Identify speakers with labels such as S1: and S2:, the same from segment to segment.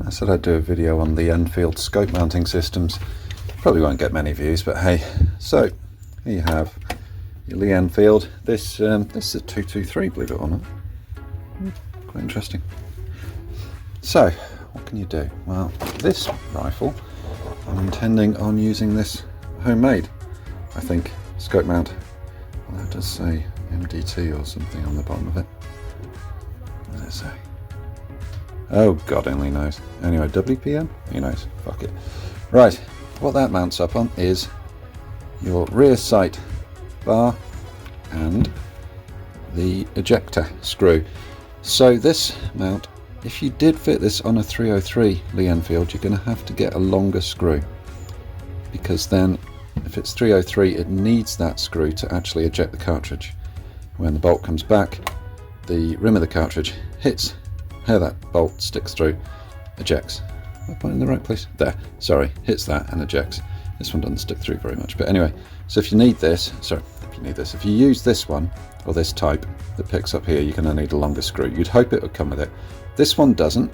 S1: I said I'd do a video on the Enfield scope mounting systems. Probably won't get many views, but hey. So here you have your Lee Enfield. This is a 223, believe it or not. Quite interesting. So what can you do? Well, this rifle, I'm intending on using this homemade, I think, scope mount. Well, that does say MDT or something on the bottom of it. What does it say? Oh God only knows. Anyway, WPM? Who knows? Fuck it. Right, what that mounts up on is your rear sight bar and the ejector screw. So this mount, if you did fit this on a 303 Lee Enfield, you're going to have to get a longer screw, because then if it's 303 it needs that screw to actually eject the cartridge. When the bolt comes back, the rim of the cartridge hits here, that bolt sticks through, ejects. Am I pointing in the right place? There, sorry, hits that and ejects. This one doesn't stick through very much, but anyway, so if you need this, if you use this one, or this type that picks up here, you're going to need a longer screw. You'd hope it would come with it. This one doesn't,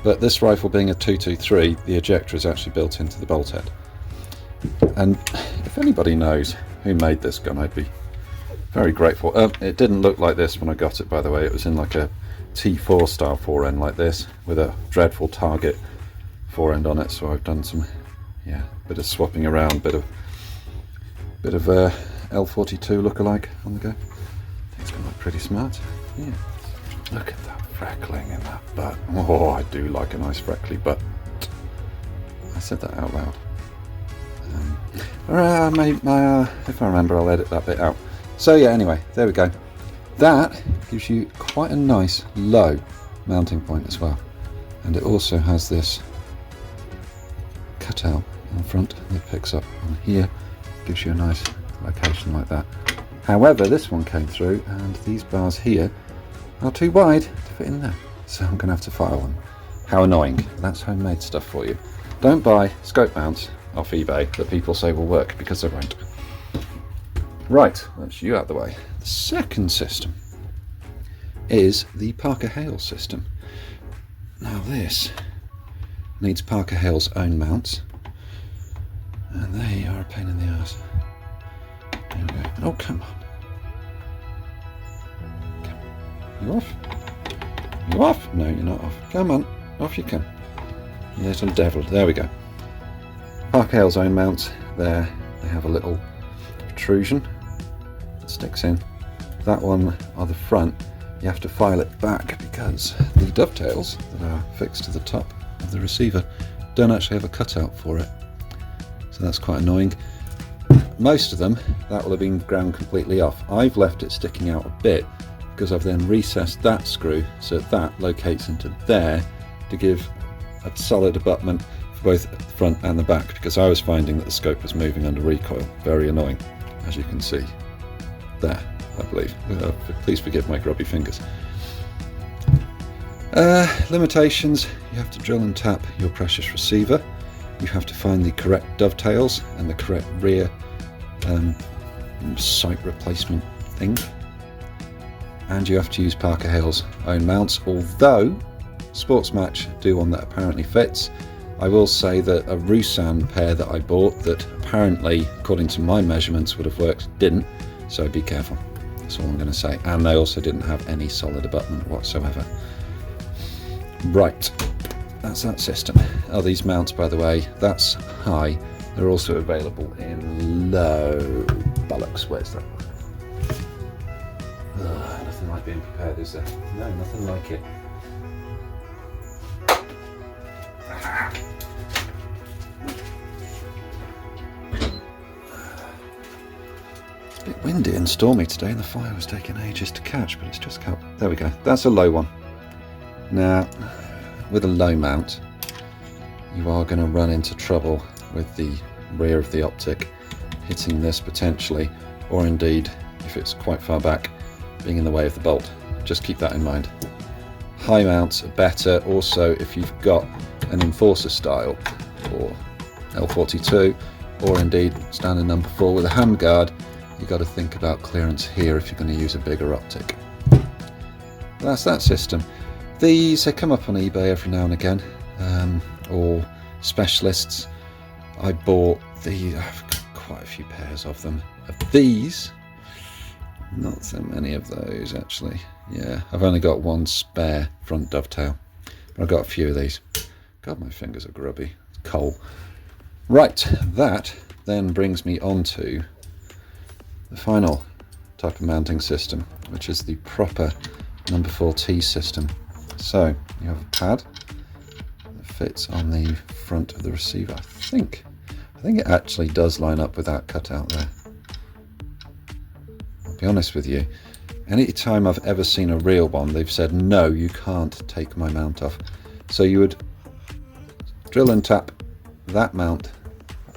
S1: but this rifle being a 223, the ejector is actually built into the bolt head. And if anybody knows who made this gun, I'd be very grateful. It didn't look like this when I got it, by the way. It was in like a T4 style forend like this, with a dreadful target forend on it. So I've done some, bit of swapping around, bit of L42 lookalike on the go. I think it's going to look pretty smart. Yeah. Look at that freckling in that butt. Oh, I do like a nice freckly butt. I said that out loud. If I remember, I'll edit that bit out. So yeah, anyway, there we go. That gives you quite a nice low mounting point as well, and it also has this cutout in the front that picks up on here, gives you a nice location like that. However, this one came through and these bars here are too wide to fit in there, so I'm going to have to file them. How annoying. That's homemade stuff for you. Don't buy scope mounts off eBay that people say will work, because they won't. Right, that's you out the way. The second system is the Parker Hale system. Now this needs Parker Hale's own mounts, and they are a pain in the ass. There we go. Oh, come on. You off? You off? No, you're not off. Come on, off you come. You little devil. There we go. Parker Hale's own mounts. There, they have a little protrusion that sticks in. That one on the front, you have to file it back because the dovetails that are fixed to the top of the receiver don't actually have a cutout for it. So that's quite annoying. Most of them, that will have been ground completely off. I've left it sticking out a bit because I've then recessed that screw so that locates into there to give a solid abutment for both the front and the back, because I was finding that the scope was moving under recoil. Very annoying, as you can see there, I believe. Please forgive my grubby fingers. Limitations: you have to drill and tap your precious receiver. You have to find the correct dovetails and the correct rear sight replacement thing, and you have to use Parker Hale's own mounts, although Sportsmatch do one that apparently fits. I will say that a Rusan pair that I bought that apparently, according to my measurements, would have worked, didn't, so be careful. That's all I'm going to say. And they also didn't have any solid abutment whatsoever. Right, that's that system. Oh, these mounts, by the way, that's high. They're also available in low. Bollocks, where's that? Nothing like being prepared, is there? No, nothing like it. It's a bit windy and stormy today, and the fire was taking ages to catch, but it's just come. There we go. That's a low one. Now, with a low mount, you are going to run into trouble with the rear of the optic hitting this potentially, or indeed, if it's quite far back, being in the way of the bolt. Just keep that in mind. High mounts are better. Also, if you've got an enforcer style or L42, or indeed standard number 4 with a handguard, you've got to think about clearance here if you're going to use a bigger optic. That's that system. These, they come up on eBay every now and again. or specialists. I bought I've got quite a few pairs of them. Of these, not so many of those actually. Yeah, I've only got one spare front dovetail, but I've got a few of these. God, my fingers are grubby. It's coal. Right, that then brings me on to the final type of mounting system, which is the proper number 4T system. So you have a pad that fits on the front of the receiver. I think it actually does line up with that cutout there. I'll be honest with you, any time I've ever seen a real one, they've said, no, you can't take my mount off. So you would drill and tap that mount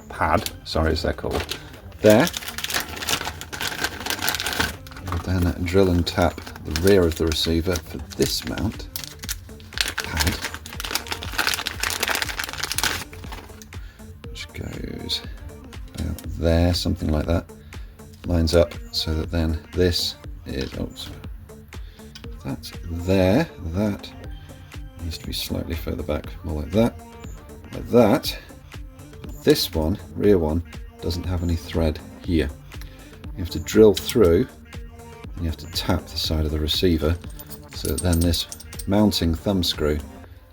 S1: pad, sorry, as they're called, there. You then drill and tap the rear of the receiver for this mount pad, which goes about there, something like that, lines up so that then this is, that's there, that needs to be slightly further back, more like that, like that. This one, rear one, doesn't have any thread here. You have to drill through and you have to tap the side of the receiver so that then this mounting thumb screw,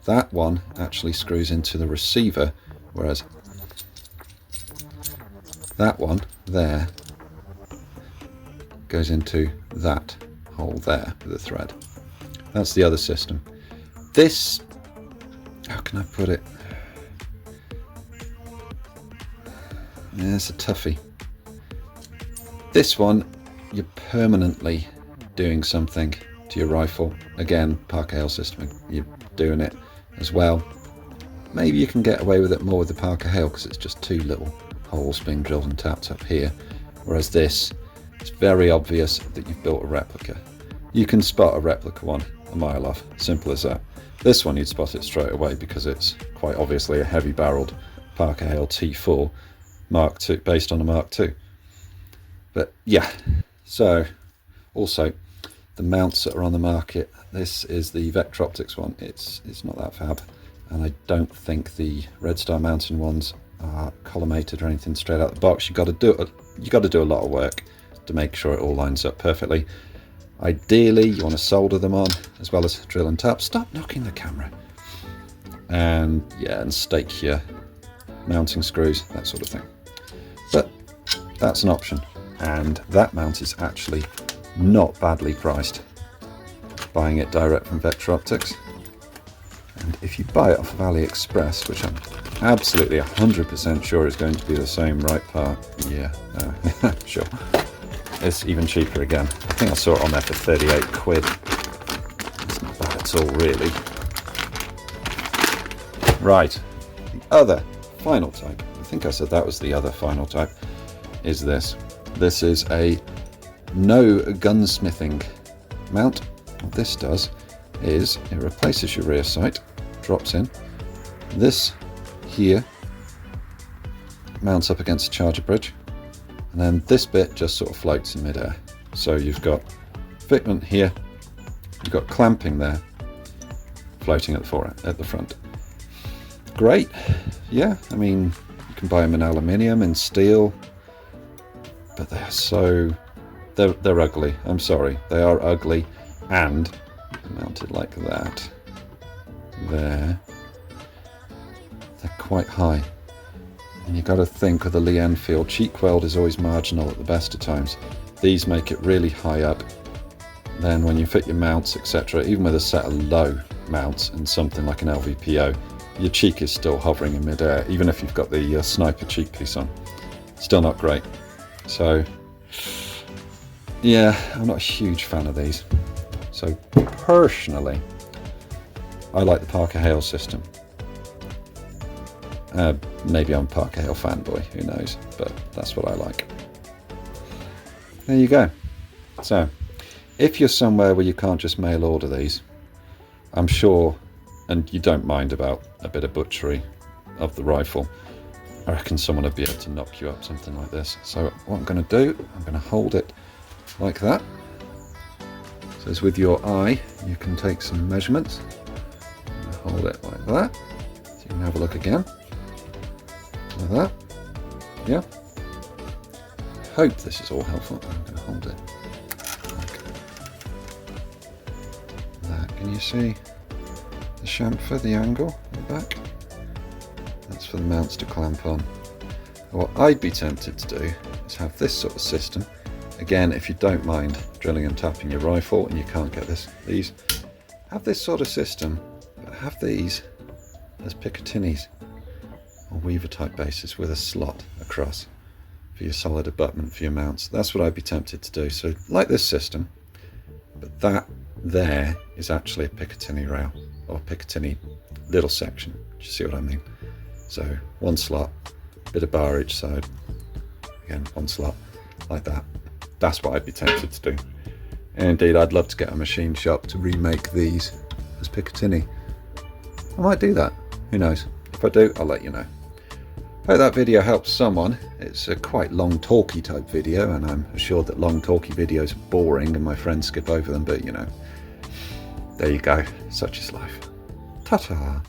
S1: that one actually screws into the receiver, whereas that one there goes into that hole there with a thread. That's the other system. This, how can I put it? Yeah, it's a toughie. This one, you're permanently doing something to your rifle. Again, Parker Hale system, you're doing it as well. Maybe you can get away with it more with the Parker Hale because it's just two little holes being drilled and tapped up here. Whereas this, it's very obvious that you've built a replica. You can spot a replica one a mile off, simple as that. This one you'd spot it straight away because it's quite obviously a heavy barreled Parker Hale T4 Mark II, based on a Mark II. But yeah, so also the mounts that are on the market, this is the Vector Optics one. It's not that fab, and I don't think the Red Star Mountain ones are collimated or anything straight out the box. You got to do a lot of work to make sure it all lines up perfectly. Ideally, you want to solder them on as well as drill and tap. Stop knocking the camera. And yeah, and stake your mounting screws, that sort of thing. But that's an option, and that mount is actually not badly priced, buying it direct from Vector Optics. And if you buy it off of AliExpress, which I'm absolutely 100% sure is going to be the same right part, yeah, sure, it's even cheaper again. I think I saw it on there for 38 quid. It's not bad at all, really. Right, the other final type, I think I said that was the other final type, is this. This is a no-gunsmithing mount. What this does is it replaces your rear sight, drops in. This here mounts up against a charger bridge, and then this bit just sort of floats in midair. So you've got fitment here, you've got clamping there, floating at the front. Great, yeah, I mean, you can buy them in aluminium, in steel, but they're ugly. I'm sorry, they are ugly, and they're mounted like that. They're quite high, and you've got to think with the Lee Enfield, cheek weld is always marginal at the best of times. These make it really high up. Then when you fit your mounts, etc., even with a set of low mounts and something like an LVPO, your cheek is still hovering in midair, even if you've got the sniper cheek piece on. Still not great. So yeah, I'm not a huge fan of these. So personally, I like the Parker Hale system. Maybe I'm a Parker Hale fanboy, who knows, but that's what I like. There you go. So if you're somewhere where you can't just mail order these, I'm sure, and you don't mind about a bit of butchery of the rifle, I reckon someone would be able to knock you up something like this. So what I'm going to do, I'm going to hold it like that. So as with your eye, you can take some measurements. Hold it like that. And have a look again. Like that. Yeah. Hope this is all helpful. I'm going to hold it. Like that. Can you see the chamfer, the angle in the back? That's for the mounts to clamp on. What I'd be tempted to do is have this sort of system. Again, if you don't mind drilling and tapping your rifle and you can't get these, have this sort of system, but have these as Picatinis or Weaver type bases with a slot across for your solid abutment for your mounts. That's what I'd be tempted to do. So like this system, but that there is actually a Picatinny rail or Picatinny little section. Do you see what I mean? So one slot, bit of bar each side, again one slot, like that. That's what I'd be tempted to do. And indeed, I'd love to get a machine shop to remake these as Picatinny. I might do that, who knows. If I do, I'll let you know. Hope that video helps someone. It's a quite long talky type video, and I'm assured that long talky videos are boring and my friends skip over them, but you know, there you go, such is life. Ta-ta.